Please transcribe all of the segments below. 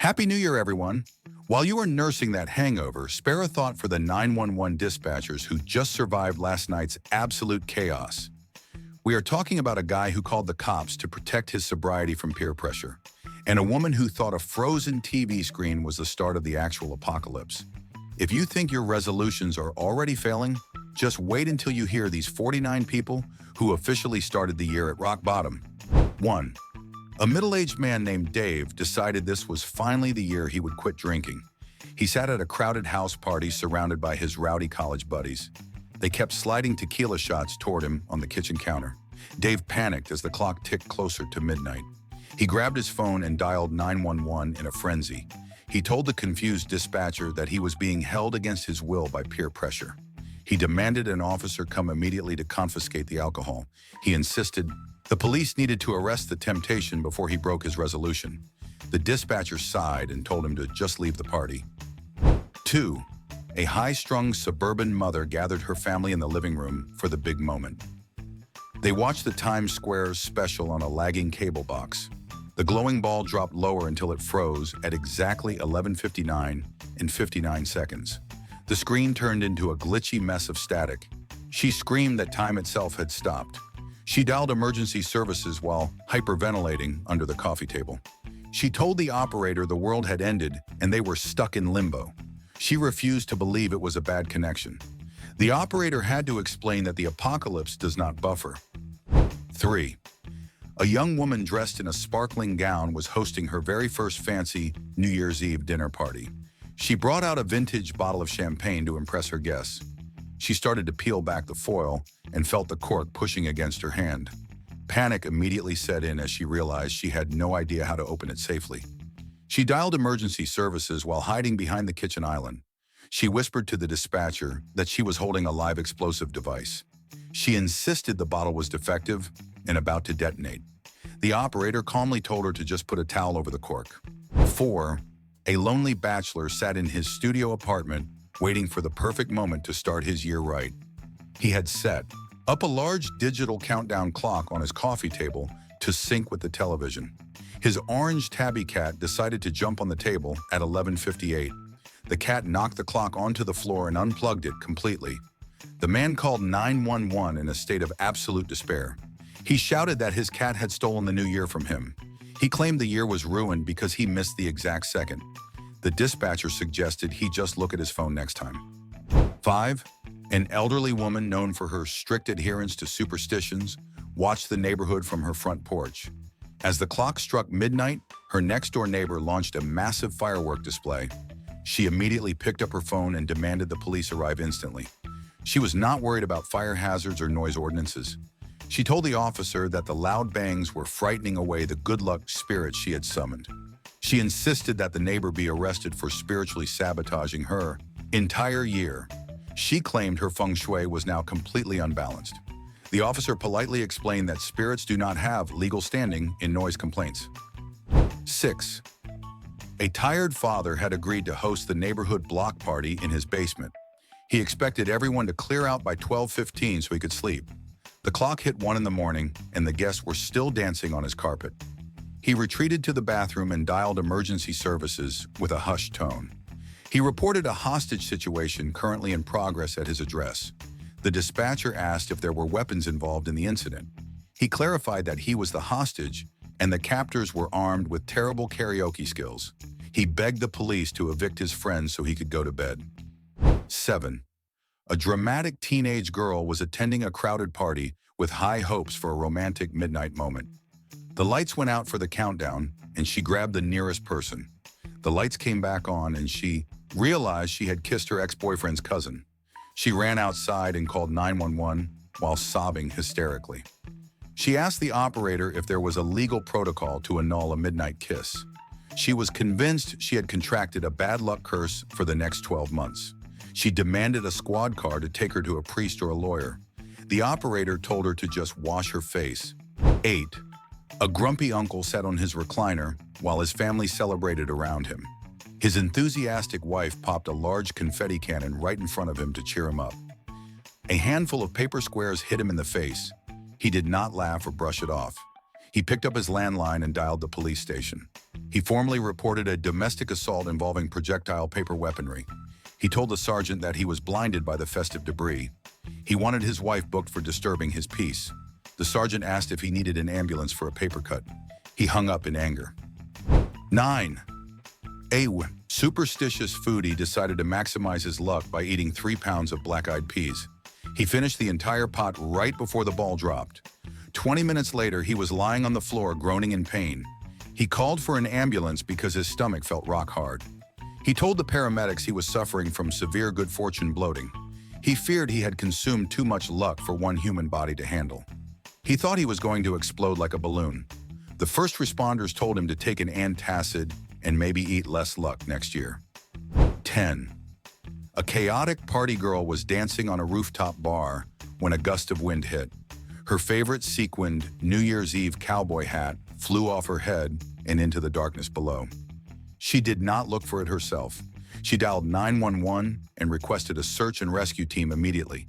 Happy New Year, everyone! While you are nursing that hangover, spare a thought for the 911 dispatchers who just survived last night's absolute chaos. We are talking about a guy who called the cops to protect his sobriety from peer pressure, and a woman who thought a frozen TV screen was the start of the actual apocalypse. If you think your resolutions are already failing, just wait until you hear these 49 people who officially started the year at rock bottom. 1. A middle-aged man named Dave decided this was finally the year he would quit drinking. He sat at a crowded house party surrounded by his rowdy college buddies. They kept sliding tequila shots toward him on the kitchen counter. Dave panicked as the clock ticked closer to midnight. He grabbed his phone and dialed 911 in a frenzy. He told the confused dispatcher that he was being held against his will by peer pressure. He demanded an officer come immediately to confiscate the alcohol. He insisted the police needed to arrest the temptation before he broke his resolution. The dispatcher sighed and told him to just leave the party. 2. A high-strung suburban mother gathered her family in the living room for the big moment. They watched the Times Square special on a lagging cable box. The glowing ball dropped lower until it froze at exactly 11:59 and 59 seconds. The screen turned into a glitchy mess of static. She screamed that time itself had stopped. She dialed emergency services while hyperventilating under the coffee table. She told the operator the world had ended and they were stuck in limbo. She refused to believe it was a bad connection. The operator had to explain that the apocalypse does not buffer. 3. A young woman dressed in a sparkling gown was hosting her very first fancy New Year's Eve dinner party. She brought out a vintage bottle of champagne to impress her guests. She started to peel back the foil and felt the cork pushing against her hand. Panic immediately set in as she realized she had no idea how to open it safely. She dialed emergency services while hiding behind the kitchen island. She whispered to the dispatcher that she was holding a live explosive device. She insisted the bottle was defective and about to detonate. The operator calmly told her to just put a towel over the cork. 4. A lonely bachelor sat in his studio apartment waiting for the perfect moment to start his year right. He had set up a large digital countdown clock on his coffee table to sync with the television. His orange tabby cat decided to jump on the table at 11:58. The cat knocked the clock onto the floor and unplugged it completely. The man called 911 in a state of absolute despair. He shouted that his cat had stolen the new year from him. He claimed the year was ruined because he missed the exact second. The dispatcher suggested he just look at his phone next time. 5. An elderly woman known for her strict adherence to superstitions watched the neighborhood from her front porch. As the clock struck midnight, her next-door neighbor launched a massive firework display. She immediately picked up her phone and demanded the police arrive instantly. She was not worried about fire hazards or noise ordinances. She told the officer that the loud bangs were frightening away the good luck spirits she had summoned. She insisted that the neighbor be arrested for spiritually sabotaging her entire year. She claimed her feng shui was now completely unbalanced. The officer politely explained that spirits do not have legal standing in noise complaints. 6. A tired father had agreed to host the neighborhood block party in his basement. He expected everyone to clear out by 12:15 so he could sleep. The clock hit 1 in the morning and the guests were still dancing on his carpet. He retreated to the bathroom and dialed emergency services with a hushed tone. He reported a hostage situation currently in progress at his address. The dispatcher asked if there were weapons involved in the incident. He clarified that he was the hostage and the captors were armed with terrible karaoke skills. He begged the police to evict his friends so he could go to bed. 7. A dramatic teenage girl was attending a crowded party with high hopes for a romantic midnight moment. The lights went out for the countdown, and she grabbed the nearest person. The lights came back on, and she realized she had kissed her ex-boyfriend's cousin. She ran outside and called 911 while sobbing hysterically. She asked the operator if there was a legal protocol to annul a midnight kiss. She was convinced she had contracted a bad luck curse for the next 12 months. She demanded a squad car to take her to a priest or a lawyer. The operator told her to just wash her face. 8. A grumpy uncle sat on his recliner while his family celebrated around him. His enthusiastic wife popped a large confetti cannon right in front of him to cheer him up. A handful of paper squares hit him in the face. He did not laugh or brush it off. He picked up his landline and dialed the police station. He formally reported a domestic assault involving projectile paper weaponry. He told the sergeant that he was blinded by the festive debris. He wanted his wife booked for disturbing his peace. The sergeant asked if he needed an ambulance for a paper cut. He hung up in anger. 9. A superstitious foodie decided to maximize his luck by eating 3 pounds of black-eyed peas. He finished the entire pot right before the ball dropped. 20 minutes later, he was lying on the floor groaning in pain. He called for an ambulance because his stomach felt rock hard. He told the paramedics he was suffering from severe good fortune bloating. He feared he had consumed too much luck for one human body to handle. He thought he was going to explode like a balloon. The first responders told him to take an antacid and maybe eat less luck next year. 10. A chaotic party girl was dancing on a rooftop bar when a gust of wind hit. Her favorite sequined New Year's Eve cowboy hat flew off her head and into the darkness below. She did not look for it herself. She dialed 911 and requested a search and rescue team immediately.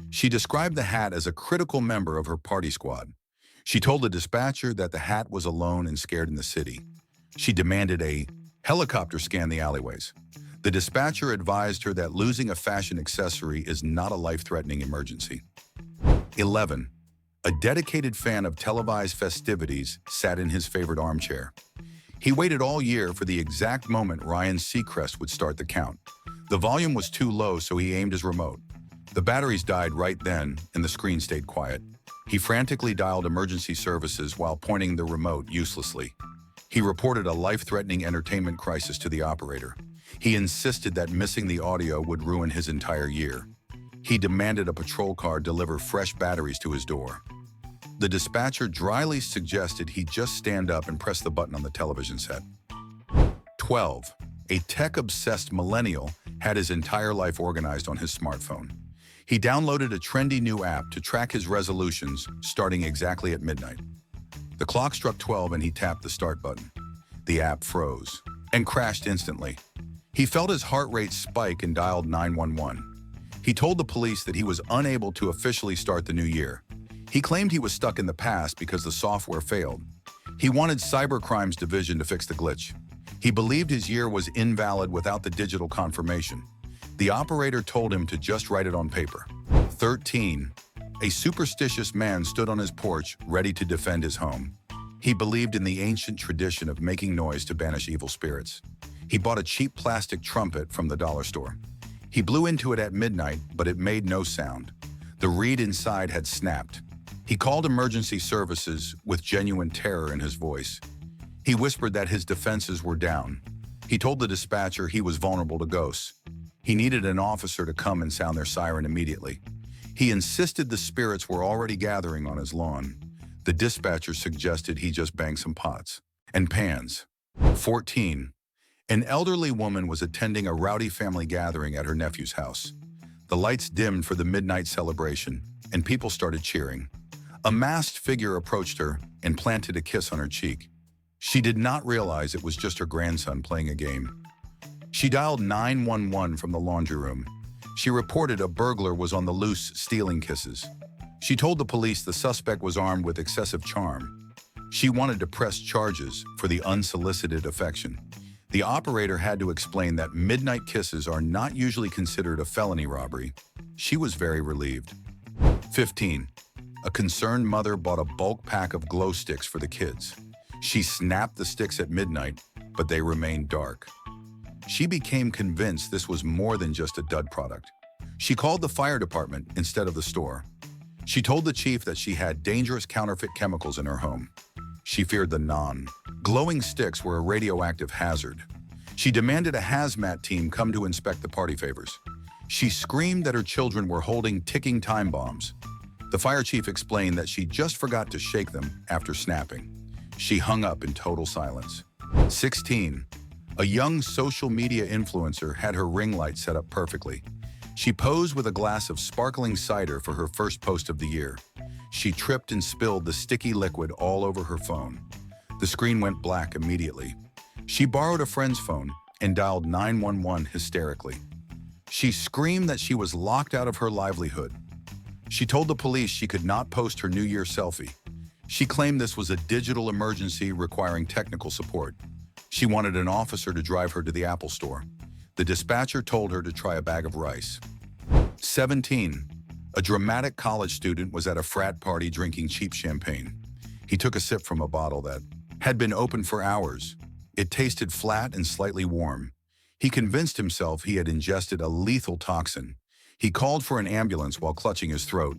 She described the hat as a critical member of her party squad. She told the dispatcher that the hat was alone and scared in the city. She demanded a helicopter scan the alleyways. The dispatcher advised her that losing a fashion accessory is not a life-threatening emergency. 11. A dedicated fan of televised festivities sat in his favorite armchair. He waited all year for the exact moment Ryan Seacrest would start the count. The volume was too low, so he aimed his remote. The batteries died right then, and the screen stayed quiet. He frantically dialed emergency services while pointing the remote uselessly. He reported a life-threatening entertainment crisis to the operator. He insisted that missing the audio would ruin his entire year. He demanded a patrol car deliver fresh batteries to his door. The dispatcher dryly suggested he just stand up and press the button on the television set. 12. A tech-obsessed millennial had his entire life organized on his smartphone. He downloaded a trendy new app to track his resolutions starting exactly at midnight. The clock struck 12 and he tapped the start button. The app froze and crashed instantly. He felt his heart rate spike and dialed 911. He told the police that he was unable to officially start the new year. He claimed he was stuck in the past because the software failed. He wanted Cybercrimes Division to fix the glitch. He believed his year was invalid without the digital confirmation. The operator told him to just write it on paper. 13. A superstitious man stood on his porch, ready to defend his home. He believed in the ancient tradition of making noise to banish evil spirits. He bought a cheap plastic trumpet from the dollar store. He blew into it at midnight, but it made no sound. The reed inside had snapped. He called emergency services with genuine terror in his voice. He whispered that his defenses were down. He told the dispatcher he was vulnerable to ghosts. He needed an officer to come and sound their siren immediately. He insisted the spirits were already gathering on his lawn. The dispatcher suggested he just bang some pots and pans. 14. An elderly woman was attending a rowdy family gathering at her nephew's house. The lights dimmed for the midnight celebration, and people started cheering. A masked figure approached her and planted a kiss on her cheek. She did not realize it was just her grandson playing a game. She dialed 911 from the laundry room. She reported a burglar was on the loose stealing kisses. She told the police the suspect was armed with excessive charm. She wanted to press charges for the unsolicited affection. The operator had to explain that midnight kisses are not usually considered a felony robbery. She was very relieved. 15. A concerned mother bought a bulk pack of glow sticks for the kids. She snapped the sticks at midnight, but they remained dark. She became convinced this was more than just a dud product. She called the fire department instead of the store. She told the chief that she had dangerous counterfeit chemicals in her home. She feared the glowing sticks were a radioactive hazard. She demanded a hazmat team come to inspect the party favors. She screamed that her children were holding ticking time bombs. The fire chief explained that she just forgot to shake them after snapping. She hung up in total silence. 16. A young social media influencer had her ring light set up perfectly. She posed with a glass of sparkling cider for her first post of the year. She tripped and spilled the sticky liquid all over her phone. The screen went black immediately. She borrowed a friend's phone and dialed 911 hysterically. She screamed that she was locked out of her livelihood. She told the police she could not post her New Year selfie. She claimed this was a digital emergency requiring technical support. She wanted an officer to drive her to the Apple store. The dispatcher told her to try a bag of rice. 17. A dramatic college student was at a frat party drinking cheap champagne. He took a sip from a bottle that had been open for hours. It tasted flat and slightly warm. He convinced himself he had ingested a lethal toxin. He called for an ambulance while clutching his throat.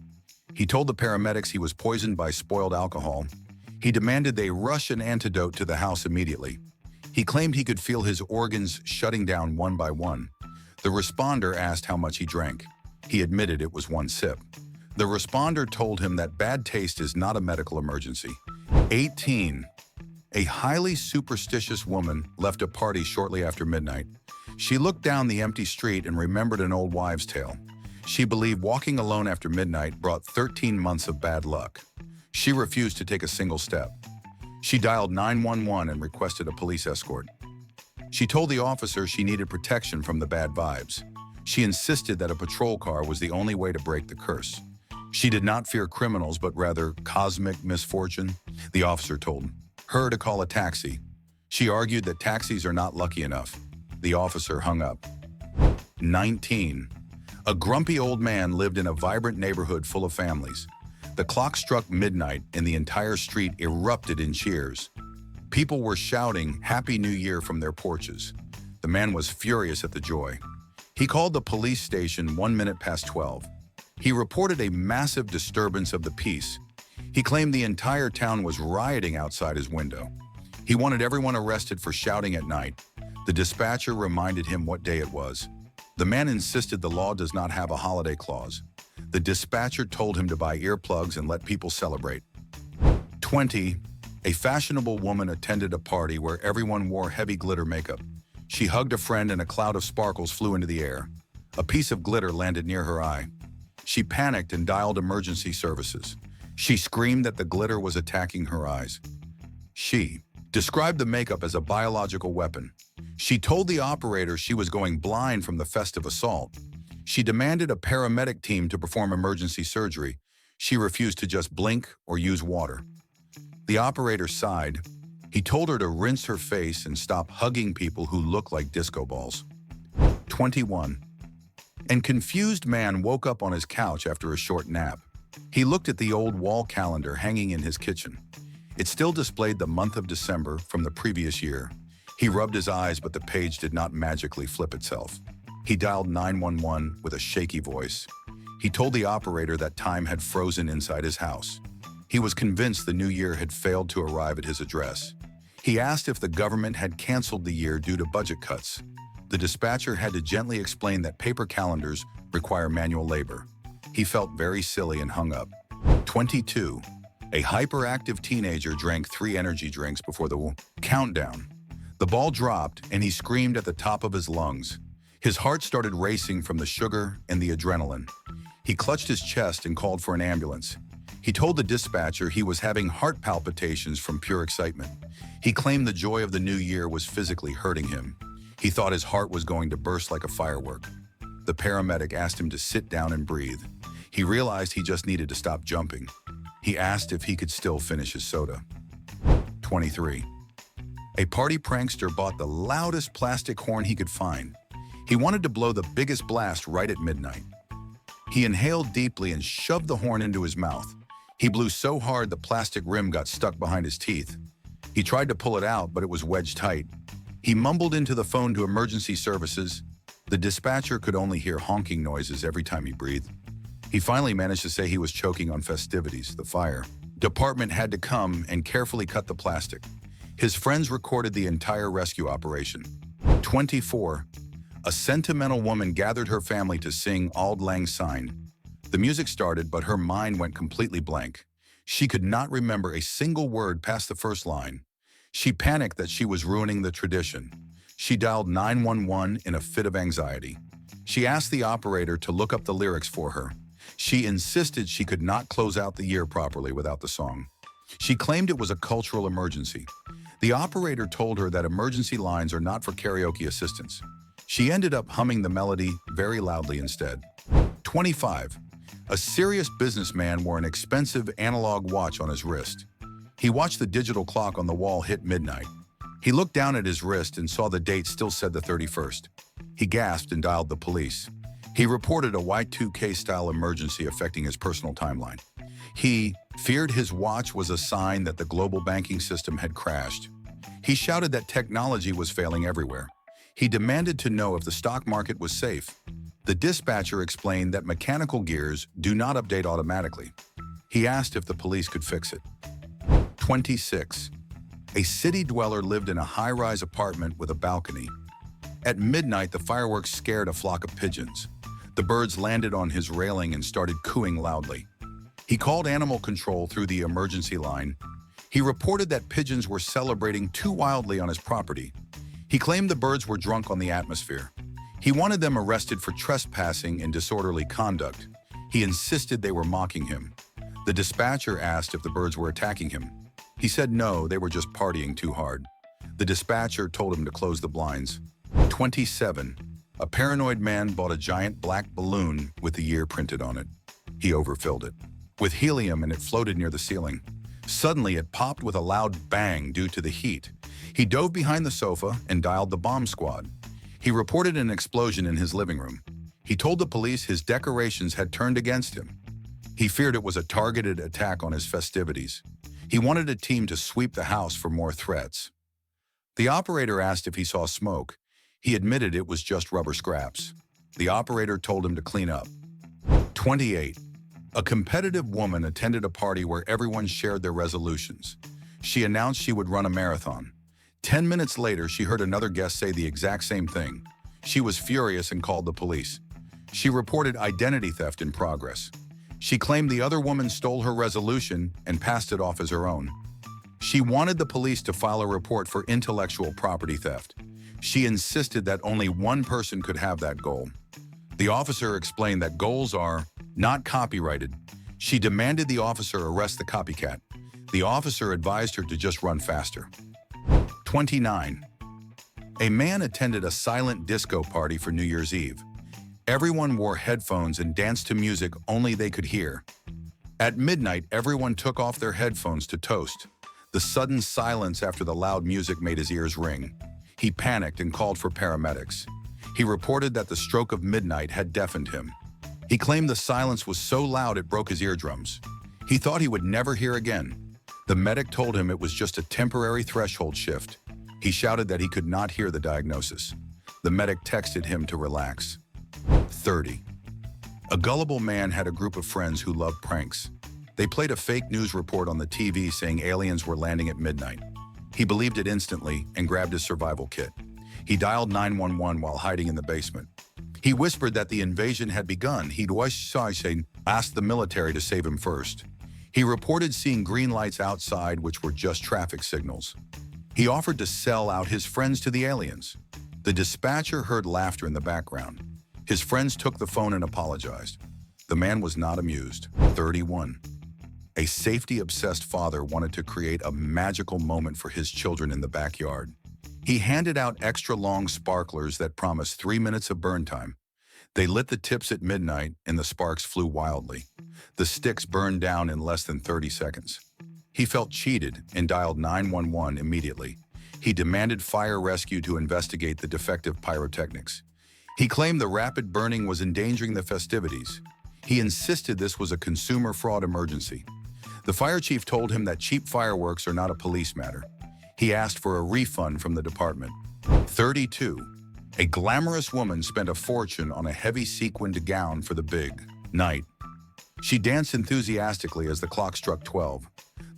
He told the paramedics he was poisoned by spoiled alcohol. He demanded they rush an antidote to the house immediately. He claimed he could feel his organs shutting down one by one. The responder asked how much he drank. He admitted it was one sip. The responder told him that bad taste is not a medical emergency. 18. A highly superstitious woman left a party shortly after midnight. She looked down the empty street and remembered an old wives' tale. She believed walking alone after midnight brought 13 months of bad luck. She refused to take a single step. She dialed 911 and requested a police escort. She told the officer she needed protection from the bad vibes. She insisted that a patrol car was the only way to break the curse. She did not fear criminals, but rather cosmic misfortune. The officer told her to call a taxi. She argued that taxis are not lucky enough. The officer hung up. 19. A grumpy old man lived in a vibrant neighborhood full of families. The clock struck midnight and the entire street erupted in cheers. People were shouting Happy New Year from their porches. The man was furious at the joy. He called the police station 1 minute past 12. He reported a massive disturbance of the peace. He claimed the entire town was rioting outside his window. He wanted everyone arrested for shouting at night. The dispatcher reminded him what day it was. The man insisted the law does not have a holiday clause. The dispatcher told him to buy earplugs and let people celebrate. 20. A fashionable woman attended a party where everyone wore heavy glitter makeup. She hugged a friend and a cloud of sparkles flew into the air. A piece of glitter landed near her eye. She panicked and dialed emergency services. She screamed that the glitter was attacking her eyes. She described the makeup as a biological weapon. She told the operator she was going blind from the festive assault. She demanded a paramedic team to perform emergency surgery. She refused to just blink or use water. The operator sighed. He told her to rinse her face and stop hugging people who look like disco balls. 21. An confused man woke up on his couch after a short nap. He looked at the old wall calendar hanging in his kitchen. It still displayed the month of December from the previous year. He rubbed his eyes, but the page did not magically flip itself. He dialed 911 with a shaky voice. He told the operator that time had frozen inside his house. He was convinced the new year had failed to arrive at his address. He asked if the government had canceled the year due to budget cuts. The dispatcher had to gently explain that paper calendars require manual labor. He felt very silly and hung up. 22. A hyperactive teenager drank 3 energy drinks before the countdown. The ball dropped and he screamed at the top of his lungs. His heart started racing from the sugar and the adrenaline. He clutched his chest and called for an ambulance. He told the dispatcher he was having heart palpitations from pure excitement. He claimed the joy of the new year was physically hurting him. He thought his heart was going to burst like a firework. The paramedic asked him to sit down and breathe. He realized he just needed to stop jumping. He asked if he could still finish his soda. 23. A party prankster bought the loudest plastic horn he could find. He wanted to blow the biggest blast right at midnight. He inhaled deeply and shoved the horn into his mouth. He blew so hard the plastic rim got stuck behind his teeth. He tried to pull it out, but it was wedged tight. He mumbled into the phone to emergency services. The dispatcher could only hear honking noises every time he breathed. He finally managed to say he was choking on festivities. The fire department had to come and carefully cut the plastic. His friends recorded the entire rescue operation. 24. A sentimental woman gathered her family to sing Auld Lang Syne. The music started, but her mind went completely blank. She could not remember a single word past the first line. She panicked that she was ruining the tradition. She dialed 911 in a fit of anxiety. She asked the operator to look up the lyrics for her. She insisted she could not close out the year properly without the song. She claimed it was a cultural emergency. The operator told her that emergency lines are not for karaoke assistance. She ended up humming the melody very loudly instead. 25. A serious businessman wore an expensive analog watch on his wrist. He watched the digital clock on the wall hit midnight. He looked down at his wrist and saw the date still said the 31st. He gasped and dialed the police. He reported a Y2K-style emergency affecting his personal timeline. He feared his watch was a sign that the global banking system had crashed. He shouted that technology was failing everywhere. He demanded to know if the stock market was safe. The dispatcher explained that mechanical gears do not update automatically. He asked if the police could fix it. 26. A city dweller lived in a high-rise apartment with a balcony. At midnight, the fireworks scared a flock of pigeons. The birds landed on his railing and started cooing loudly. He called animal control through the emergency line. He reported that pigeons were celebrating too wildly on his property. He claimed the birds were drunk on the atmosphere. He wanted them arrested for trespassing and disorderly conduct. He insisted they were mocking him. The dispatcher asked if the birds were attacking him. He said no, they were just partying too hard. The dispatcher told him to close the blinds. 27. A paranoid man bought a giant black balloon with the year printed on it. He overfilled it with helium and it floated near the ceiling. Suddenly, it popped with a loud bang due to the heat. He dove behind the sofa and dialed the bomb squad. He reported an explosion in his living room. He told the police his decorations had turned against him. He feared it was a targeted attack on his festivities. He wanted a team to sweep the house for more threats. The operator asked if he saw smoke. He admitted it was just rubber scraps. The operator told him to clean up. 28. A competitive woman attended a party where everyone shared their resolutions. She announced she would run a marathon. 10 minutes later, she heard another guest say the exact same thing. She was furious and called the police. She reported identity theft in progress. She claimed the other woman stole her resolution and passed it off as her own. She wanted the police to file a report for intellectual property theft. She insisted that only one person could have that goal. The officer explained that goals are not copyrighted. She demanded the officer arrest the copycat. The officer advised her to just run faster. 29. A man attended a silent disco party for New Year's Eve. Everyone wore headphones and danced to music only they could hear. At midnight, everyone took off their headphones to toast. The sudden silence after the loud music made his ears ring. He panicked and called for paramedics. He reported that the stroke of midnight had deafened him. He claimed the silence was so loud it broke his eardrums. He thought he would never hear again. The medic told him it was just a temporary threshold shift. He shouted that he could not hear the diagnosis. The medic texted him to relax. 30. A gullible man had a group of friends who loved pranks. They played a fake news report on the TV saying aliens were landing at midnight. He believed it instantly and grabbed his survival kit. He dialed 911 while hiding in the basement. He whispered that the invasion had begun. He'd asked the military to save him first. He reported seeing green lights outside, which were just traffic signals. He offered to sell out his friends to the aliens. The dispatcher heard laughter in the background. His friends took the phone and apologized. The man was not amused. 31. A safety-obsessed father wanted to create a magical moment for his children in the backyard. He handed out extra-long sparklers that promised 3 minutes of burn time. They lit the tips at midnight, and the sparks flew wildly. The sticks burned down in less than 30 seconds. He felt cheated and dialed 911 immediately. He demanded fire rescue to investigate the defective pyrotechnics. He claimed the rapid burning was endangering the festivities. He insisted this was a consumer fraud emergency. The fire chief told him that cheap fireworks are not a police matter. He asked for a refund from the department. 32. A glamorous woman spent a fortune on a heavy sequined gown for the big night. She danced enthusiastically as the clock struck 12.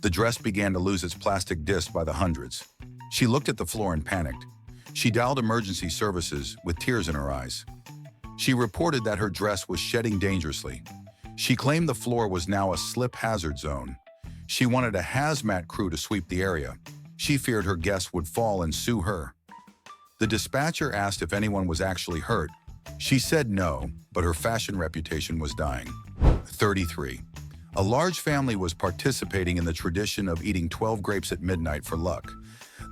The dress began to lose its plastic disc by the hundreds. She looked at the floor and panicked. She dialed emergency services with tears in her eyes. She reported that her dress was shedding dangerously. She claimed the floor was now a slip hazard zone. She wanted a hazmat crew to sweep the area. She feared her guests would fall and sue her. The dispatcher asked if anyone was actually hurt. She said no, but her fashion reputation was dying. 33. A large family was participating in the tradition of eating 12 grapes at midnight for luck.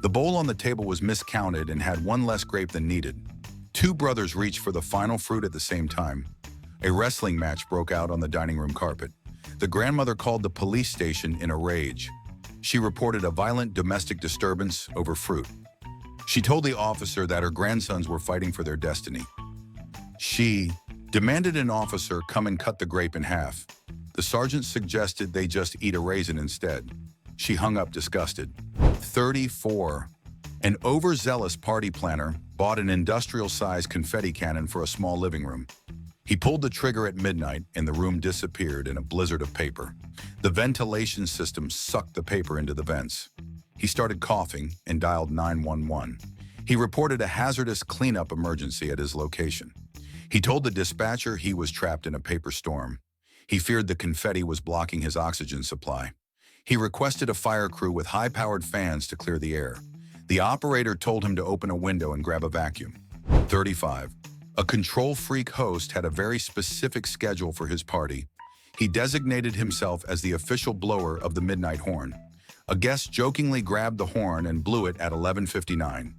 The bowl on the table was miscounted and had one less grape than needed. Two brothers reached for the final fruit at the same time. A wrestling match broke out on the dining room carpet. The grandmother called the police station in a rage. She reported a violent domestic disturbance over fruit. She told the officer that her grandsons were fighting for their destiny. She demanded an officer come and cut the grape in half. The sergeant suggested they just eat a raisin instead. She hung up disgusted. 34. An overzealous party planner bought an industrial-sized confetti cannon for a small living room. He pulled the trigger at midnight and the room disappeared in a blizzard of paper. The ventilation system sucked the paper into the vents. He started coughing and dialed 911. He reported a hazardous cleanup emergency at his location. He told the dispatcher he was trapped in a paper storm. He feared the confetti was blocking his oxygen supply. He requested a fire crew with high-powered fans to clear the air. The operator told him to open a window and grab a vacuum. 35. A control freak host had a very specific schedule for his party. He designated himself as the official blower of the midnight horn. A guest jokingly grabbed the horn and blew it at 11:59.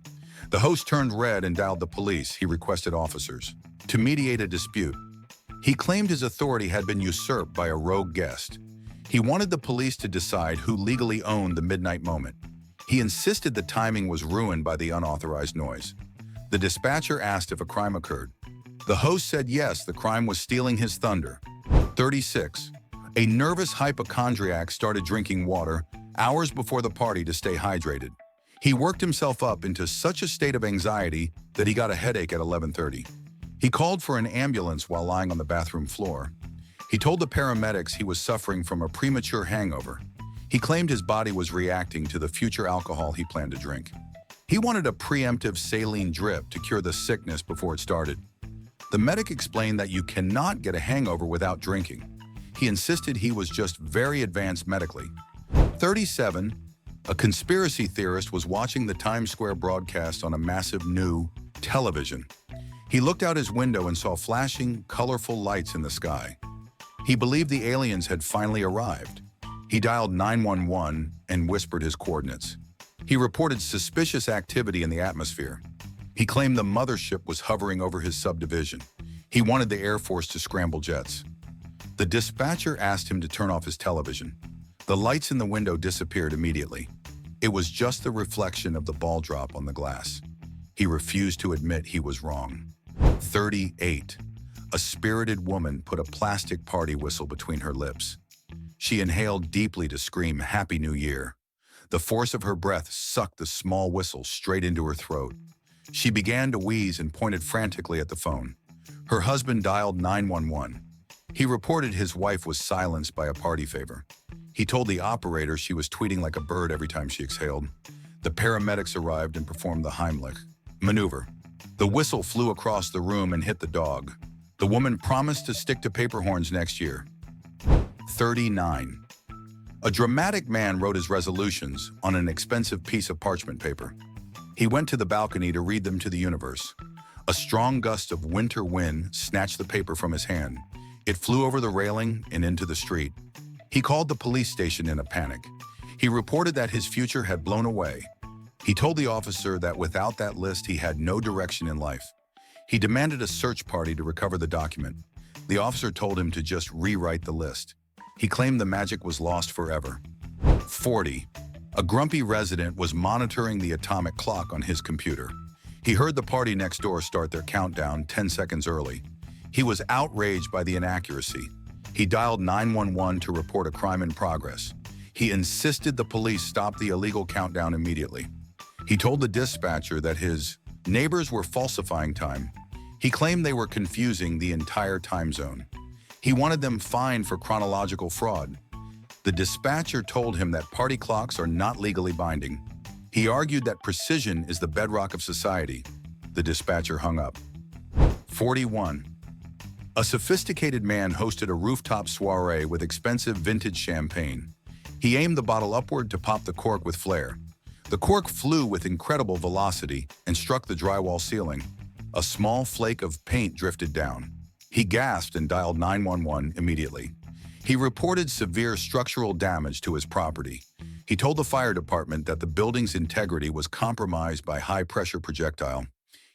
The host turned red and dialed the police. He requested officers to mediate a dispute. He claimed his authority had been usurped by a rogue guest. He wanted the police to decide who legally owned the midnight moment. He insisted the timing was ruined by the unauthorized noise. The dispatcher asked if a crime occurred. The host said yes, the crime was stealing his thunder. 36. A nervous hypochondriac started drinking water hours before the party to stay hydrated. He worked himself up into such a state of anxiety that he got a headache at 11:30. He called for an ambulance while lying on the bathroom floor. He told the paramedics he was suffering from a premature hangover. He claimed his body was reacting to the future alcohol he planned to drink. He wanted a preemptive saline drip to cure the sickness before it started. The medic explained that you cannot get a hangover without drinking. He insisted he was just very advanced medically. 37. A conspiracy theorist was watching the Times Square broadcast on a massive new television. He looked out his window and saw flashing, colorful lights in the sky. He believed the aliens had finally arrived. He dialed 911 and whispered his coordinates. He reported suspicious activity in the atmosphere. He claimed the mothership was hovering over his subdivision. He wanted the Air Force to scramble jets. The dispatcher asked him to turn off his television. The lights in the window disappeared immediately. It was just the reflection of the ball drop on the glass. He refused to admit he was wrong. 38. A spirited woman put a plastic party whistle between her lips. She inhaled deeply to scream Happy New Year. The force of her breath sucked the small whistle straight into her throat. She began to wheeze and pointed frantically at the phone. Her husband dialed 911. He reported his wife was silenced by a party favor. He told the operator she was tweeting like a bird every time she exhaled. The paramedics arrived and performed the Heimlich maneuver. The whistle flew across the room and hit the dog. The woman promised to stick to paper horns next year. 39. A dramatic man wrote his resolutions on an expensive piece of parchment paper. He went to the balcony to read them to the universe. A strong gust of winter wind snatched the paper from his hand. It flew over the railing and into the street. He called the police station in a panic. He reported that his future had blown away. He told the officer that without that list, he had no direction in life. He demanded a search party to recover the document. The officer told him to just rewrite the list. He claimed the magic was lost forever. 40. A grumpy resident was monitoring the atomic clock on his computer. He heard the party next door start their countdown 10 seconds early. He was outraged by the inaccuracy. He dialed 911 to report a crime in progress. He insisted the police stop the illegal countdown immediately. He told the dispatcher that his neighbors were falsifying time. He claimed they were confusing the entire time zone. He wanted them fined for chronological fraud. The dispatcher told him that party clocks are not legally binding. He argued that precision is the bedrock of society. The dispatcher hung up. 41. A sophisticated man hosted a rooftop soiree with expensive vintage champagne. He aimed the bottle upward to pop the cork with flair. The cork flew with incredible velocity and struck the drywall ceiling. A small flake of paint drifted down. He gasped and dialed 911 immediately. He reported severe structural damage to his property. He told the fire department that the building's integrity was compromised by high-pressure projectile.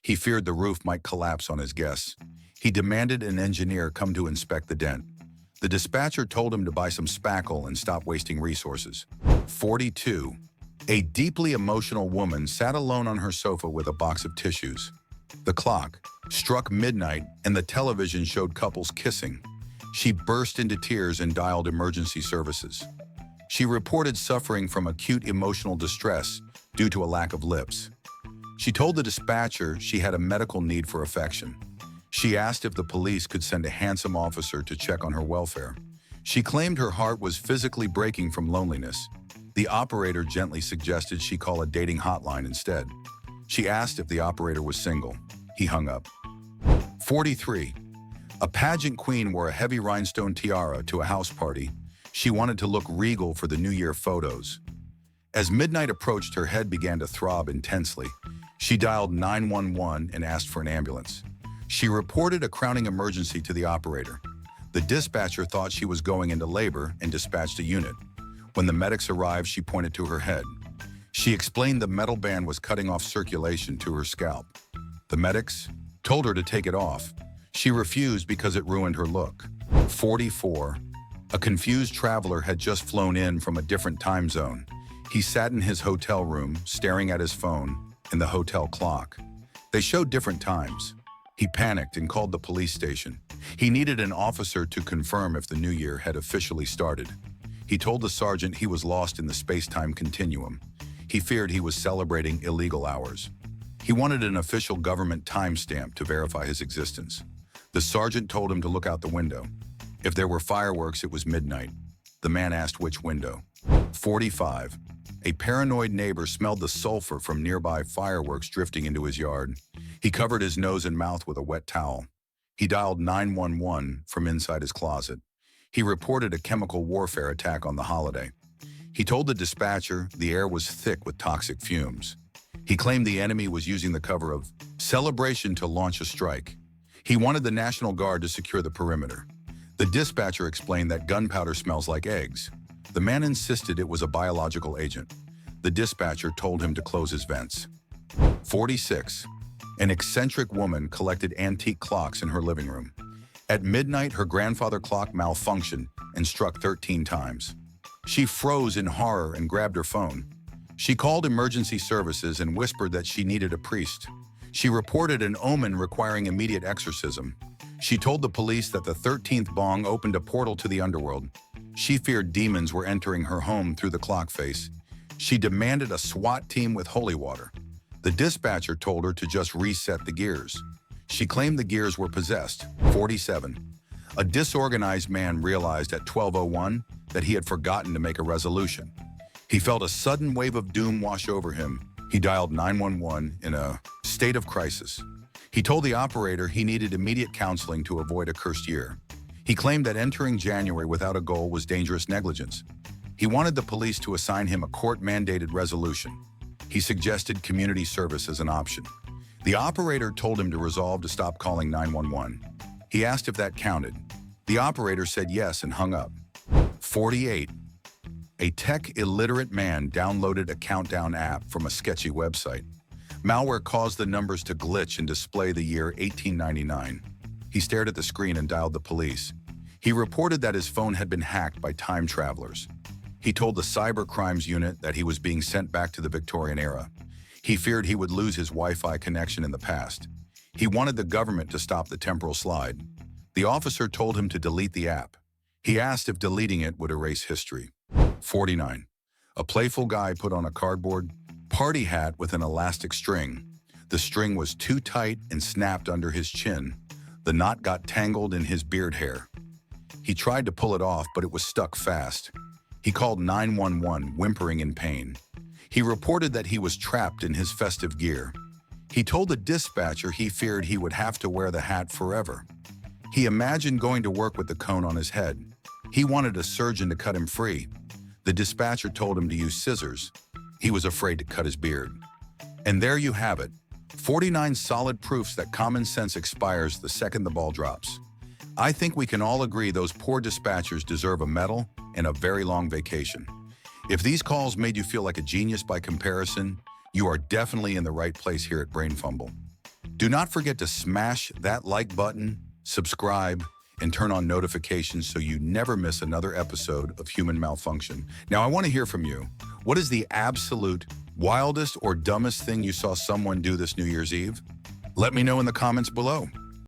He feared the roof might collapse on his guests. He demanded an engineer come to inspect the dent. The dispatcher told him to buy some spackle and stop wasting resources. 42. A deeply emotional woman sat alone on her sofa with a box of tissues. The clock struck midnight and the television showed couples kissing. She burst into tears and dialed emergency services. She reported suffering from acute emotional distress due to a lack of lips. She told the dispatcher she had a medical need for affection. She asked if the police could send a handsome officer to check on her welfare. She claimed her heart was physically breaking from loneliness. The operator gently suggested she call a dating hotline instead. She asked if the operator was single. He hung up. 43. A pageant queen wore a heavy rhinestone tiara to a house party. She wanted to look regal for the New Year photos. As midnight approached, her head began to throb intensely. She dialed 911 and asked for an ambulance. She reported a crowning emergency to the operator. The dispatcher thought she was going into labor and dispatched a unit. When the medics arrived, she pointed to her head. She explained the metal band was cutting off circulation to her scalp. The medics told her to take it off. She refused because it ruined her look. 44. A confused traveler had just flown in from a different time zone. He sat in his hotel room, staring at his phone and the hotel clock. They showed different times. He panicked and called the police station. He needed an officer to confirm if the new year had officially started. He told the sergeant he was lost in the space-time continuum. He feared he was celebrating illegal hours. He wanted an official government timestamp to verify his existence. The sergeant told him to look out the window. If there were fireworks, it was midnight. The man asked which window. 45. A paranoid neighbor smelled the sulfur from nearby fireworks drifting into his yard. He covered his nose and mouth with a wet towel. He dialed 911 from inside his closet. He reported a chemical warfare attack on the holiday. He told the dispatcher the air was thick with toxic fumes. He claimed the enemy was using the cover of celebration to launch a strike. He wanted the National Guard to secure the perimeter. The dispatcher explained that gunpowder smells like eggs. The man insisted it was a biological agent. The dispatcher told him to close his vents. 46. An eccentric woman collected antique clocks in her living room. At midnight, her grandfather clock malfunctioned and struck 13 times. She froze in horror and grabbed her phone. She called emergency services and whispered that she needed a priest. She reported an omen requiring immediate exorcism. She told the police that the 13th bong opened a portal to the underworld. She feared demons were entering her home through the clock face. She demanded a SWAT team with holy water. The dispatcher told her to just reset the gears. She claimed the gears were possessed. 47. A disorganized man realized at 12:01 that he had forgotten to make a resolution. He felt a sudden wave of doom wash over him. He dialed 911 in a state of crisis. He told the operator he needed immediate counseling to avoid a cursed year. He claimed that entering January without a goal was dangerous negligence. He wanted the police to assign him a court-mandated resolution. He suggested community service as an option. The operator told him to resolve to stop calling 911. He asked if that counted. The operator said yes and hung up. 48. A tech-illiterate man downloaded a countdown app from a sketchy website. Malware caused the numbers to glitch and display the year 1899. He stared at the screen and dialed the police. He reported that his phone had been hacked by time travelers. He told the cyber crimes unit that he was being sent back to the Victorian era. He feared he would lose his Wi-Fi connection in the past. He wanted the government to stop the temporal slide. The officer told him to delete the app. He asked if deleting it would erase history. 49. A playful guy put on a cardboard party hat with an elastic string. The string was too tight and snapped under his chin. The knot got tangled in his beard hair. He tried to pull it off, but it was stuck fast. He called 911, whimpering in pain. He reported that he was trapped in his festive gear. He told the dispatcher he feared he would have to wear the hat forever. He imagined going to work with the cone on his head. He wanted a surgeon to cut him free. The dispatcher told him to use scissors. He was afraid to cut his beard. And there you have it, 49 solid proofs that common sense expires the second the ball drops. I think we can all agree those poor dispatchers deserve a medal and a very long vacation. If these calls made you feel like a genius by comparison, you are definitely in the right place here at BrainFumble. Do not forget to smash that like button, subscribe, and turn on notifications so you never miss another episode of Human Malfunction. Now, I want to hear from you. What is the absolute wildest or dumbest thing you saw someone do this New Year's Eve? Let me know in the comments below.